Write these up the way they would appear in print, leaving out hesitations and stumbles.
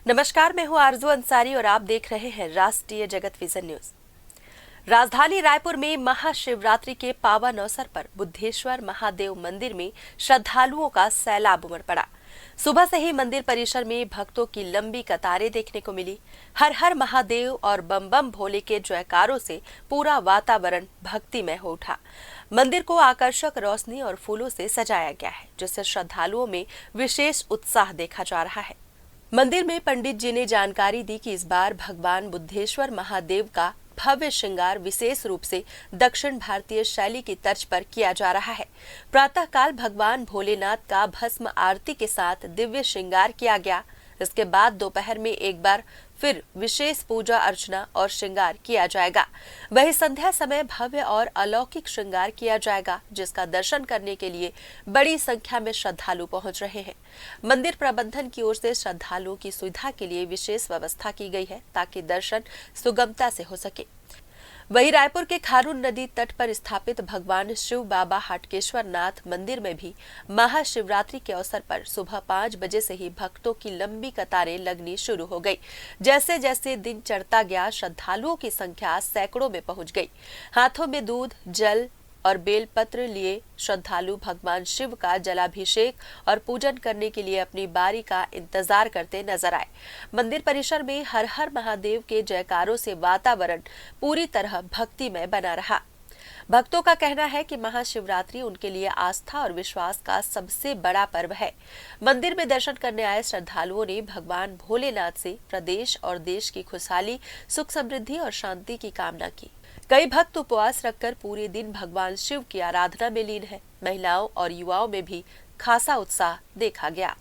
नमस्कार, मैं हूं आरजू अंसारी और आप देख रहे हैं राष्ट्रीय जगत विजन न्यूज। राजधानी रायपुर में महाशिवरात्रि के पावन अवसर पर बुद्धेश्वर महादेव मंदिर में श्रद्धालुओं का सैलाब उमड़ पड़ा। सुबह से ही मंदिर परिसर में भक्तों की लंबी कतारें देखने को मिली। हर हर महादेव और बम बम भोले के जयकारों से पूरा वातावरण भक्तिमय हो उठा। मंदिर को आकर्षक रोशनी और फूलों से सजाया गया है, जिससे श्रद्धालुओं में विशेष उत्साह देखा जा रहा है। मंदिर में पंडित जी ने जानकारी दी कि इस बार भगवान बुद्धेश्वर महादेव का भव्य श्रृंगार विशेष रूप से दक्षिण भारतीय शैली की तर्ज पर किया जा रहा है। प्रातःकाल भगवान भोलेनाथ का भस्म आरती के साथ दिव्य श्रृंगार किया गया। इसके बाद दोपहर में एक बार फिर विशेष पूजा अर्चना और श्रृंगार किया जाएगा। वहीं संध्या समय भव्य और अलौकिक श्रृंगार किया जाएगा, जिसका दर्शन करने के लिए बड़ी संख्या में श्रद्धालु पहुंच रहे हैं। मंदिर प्रबंधन की ओर से श्रद्धालुओं की सुविधा के लिए विशेष व्यवस्था की गई है, ताकि दर्शन सुगमता से हो सके। वहीं रायपुर के खारून नदी तट पर स्थापित भगवान शिव बाबा हाटकेश्वर नाथ मंदिर में भी महाशिवरात्रि के अवसर पर सुबह 5 बजे से ही भक्तों की लंबी कतारें लगनी शुरू हो गई। जैसे जैसे दिन चढ़ता गया, श्रद्धालुओं की संख्या सैकड़ों में पहुंच गई। हाथों में दूध, जल और बेलपत्र लिए श्रद्धालु भगवान शिव का जलाभिषेक और पूजन करने के लिए अपनी बारी का इंतजार करते नजर आए। मंदिर परिसर में हर हर महादेव के जयकारों से वातावरण पूरी तरह भक्तिमय बना रहा। भक्तों का कहना है कि महाशिवरात्रि उनके लिए आस्था और विश्वास का सबसे बड़ा पर्व है। मंदिर में दर्शन करने आए श्रद्धालुओं ने भगवान भोलेनाथ से प्रदेश और देश की खुशहाली, सुख समृद्धि और शांति की कामना की। कई भक्त उपवास रखकर पूरे दिन भगवान शिव की आराधना में लीन है। महिलाओं और युवाओं में भी खासा उत्साह देखा गया।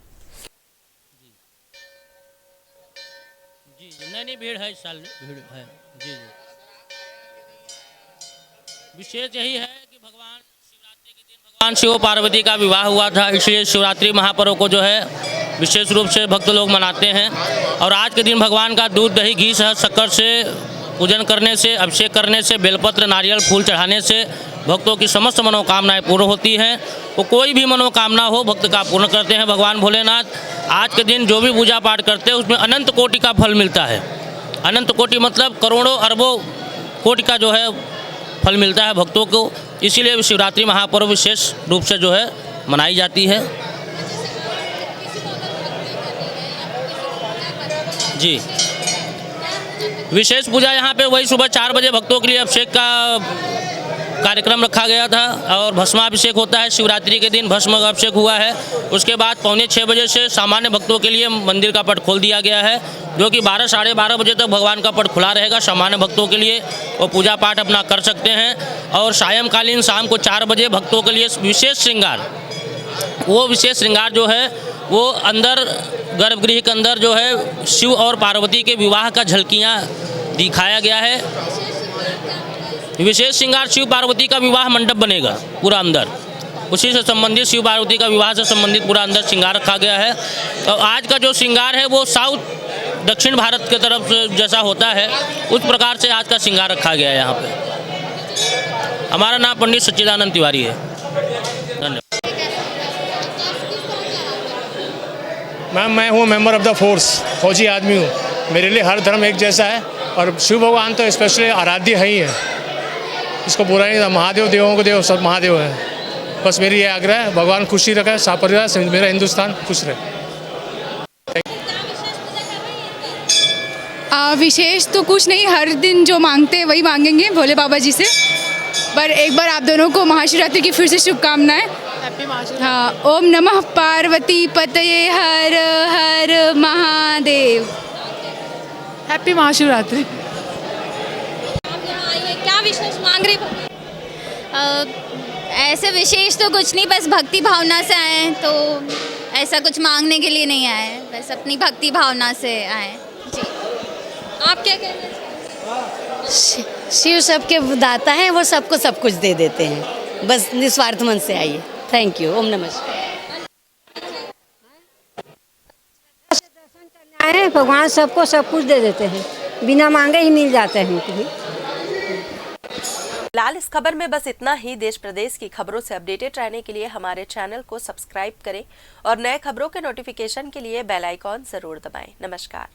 जी नहीं भीड़ है, इस साल भीड़ है। जी विशेष यही है कि भगवान शिवरात्रि के दिन भगवान शिव पार्वती का विवाह हुआ था, इसलिए शिवरात्रि महापर्व को जो है विशेष रूप से भक्त लोग मनाते हैं। और आज के दिन भगवान का दूध, दही, घी, शहद, शक्कर से पूजन करने से, अभिषेक करने से, बेलपत्र, नारियल, फूल चढ़ाने से भक्तों की समस्त मनोकामनाएं पूर्ण होती हैं। वो कोई भी मनोकामना हो भक्त का पूर्ण करते हैं भगवान भोलेनाथ। आज के दिन जो भी पूजा पाठ करते हैं उसमें अनंत कोटि का फल मिलता है। अनंत कोटि मतलब करोड़ों अरबों कोटि का जो है फल मिलता है भक्तों को। इसीलिए शिवरात्रि महापर्व विशेष रूप से जो है मनाई जाती है। जी विशेष पूजा यहाँ पे वही सुबह 4 बजे भक्तों के लिए अभिषेक का कार्यक्रम रखा गया था और भस्माभिषेक होता है। शिवरात्रि के दिन भस्म अभिषेक हुआ है। उसके बाद पौने 6 बजे से सामान्य भक्तों के लिए मंदिर का पट खोल दिया गया है, जो कि 12 साढ़े 12 बजे तक भगवान का पट खुला रहेगा। सामान्य भक्तों के लिए वो पूजा पाठ अपना कर सकते हैं। और सायंकालीन शाम को 4 बजे भक्तों के लिए विशेष श्रृंगार, वो विशेष श्रृंगार जो है वो अंदर गर्भगृह के अंदर जो है शिव और पार्वती के विवाह का झलकियाँ दिखाया गया है। विशेष श्रृंगार शिव पार्वती का विवाह मंडप बनेगा पूरा अंदर, उसी से संबंधित शिव पार्वती का विवाह से संबंधित पूरा अंदर श्रृंगार रखा गया है। और आज का जो श्रृंगार है वो साउथ दक्षिण भारत के तरफ से जैसा होता है उस प्रकार से आज का श्रृंगार रखा गया है यहाँ पे। हमारा नाम पंडित सच्चिदानंद तिवारी है। धन्यवाद। मैम, मैं हूँ मेंबर ऑफ द फोर्स, फौजी आदमी हूँ। मेरे लिए हर धर्म एक जैसा है और शिव भगवान तो स्पेशली आराध्य है ही है। इसको बुरा नहीं, महादेव देवों को देव, सब महादेव है। बस मेरी ये आग्रह है, भगवान खुशी रखे, परिवार मेरा हिंदुस्तान खुश रहे। विशेष तो कुछ नहीं, हर दिन जो मांगते हैं वही मांगेंगे भोले बाबा जी से। पर एक बार आप दोनों को महाशिवरात्रि की फिर से शुभकामनाएं। हाँ, ओम नमः पार्वती पतये हर हर महादेव। हैप्पी महाशिवरात्रि। क्या विशेष मांग रही? ऐसे विशेष तो कुछ नहीं, बस भक्ति भावना से आए हैं, तो ऐसा कुछ मांगने के लिए नहीं आए हैं, बस अपनी भक्ति भावना से आए हैं। जी आप क्या कहना चाहते हैं? शिव सबके दाता हैं, वो सबको सब कुछ दे देते हैं, बस निस्वार्थ मन से आइए। Thank you. ओम नमः शिवाय। आए भगवान सबको सब कुछ दे देते हैं, बिना मांगे ही मिल जाते हैं हमको भी। फिलहाल इस खबर में बस इतना ही। देश प्रदेश की खबरों से अपडेटेड रहने के लिए हमारे चैनल को सब्सक्राइब करें और नए खबरों के नोटिफिकेशन के लिए बेल आइकॉन जरूर दबाएं। नमस्कार।